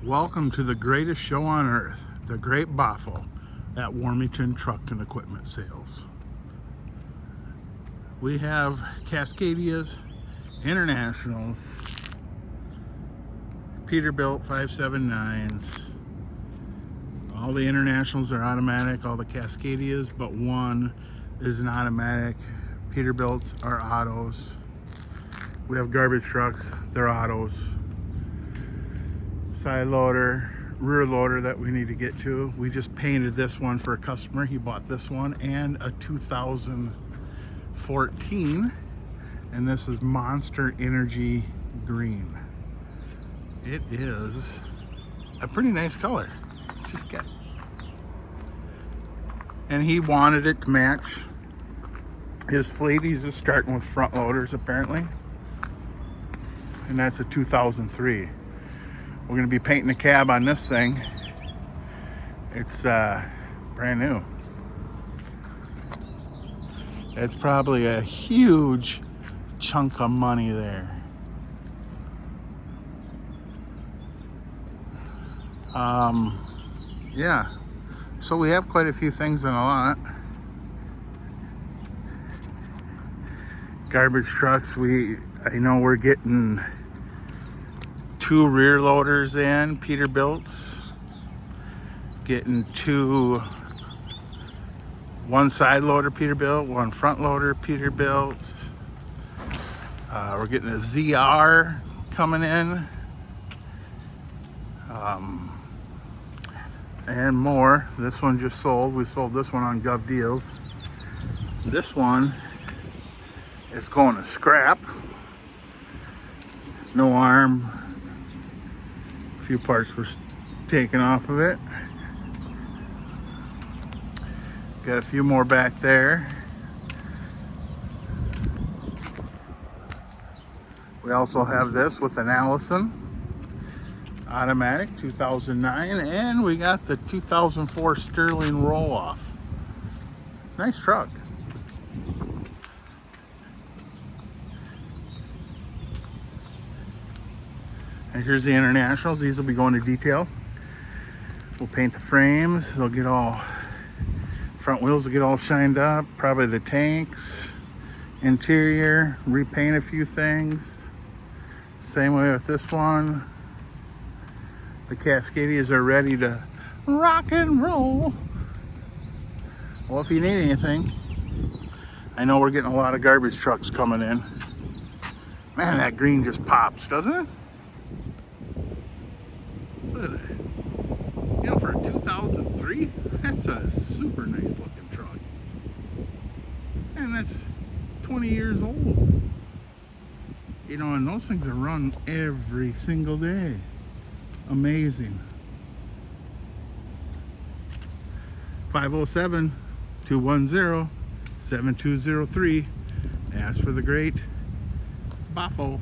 Welcome to the greatest show on earth, the Great Boffo at Warmington Truck and Equipment Sales. We have Cascadias, Internationals, Peterbilt 579s. All the Internationals are automatic, all the Cascadias, but one is an automatic. Peterbilts are autos. We have garbage trucks, they're autos. Side loader, rear loader that we need to get to. We just painted this one for a customer. He bought this one and a 2014, and this is Monster Energy Green. It is a pretty nice color. Just get, and he wanted it to match his fleet. He's just starting with front loaders apparently, and that's a 2003. We're going to be painting the cab on this thing. It's brand new. It's probably a huge chunk of money there. Yeah, so we have quite a few things in a lot. Garbage trucks, I know we're getting 2 rear loaders in, Peterbilts. Getting one side loader Peterbilt, one front loader Peterbilt. We're getting a ZR coming in. And more. This one just sold. We sold this one on Gov Deals. This one is going to scrap. No arm. A few parts were taken off of it. Got a few more back there. We also have this with an Allison automatic 2009, and we got the 2004 Sterling roll-off. Nice truck. And here's the Internationals. These will be going to detail. We'll paint the frames. They'll get all, front wheels will get all shined up. Probably the tanks, interior, repaint a few things. Same way with this one. The Cascadias are ready to rock and roll. Well, if you need anything, I know we're getting a lot of garbage trucks coming in. Man, that green just pops, doesn't it? Look at that. You know, for a 2003, that's a super nice looking truck. And that's 20 years old. You know, and those things are run every single day. Amazing. 507-210-7203. Ask for the Great Boffo.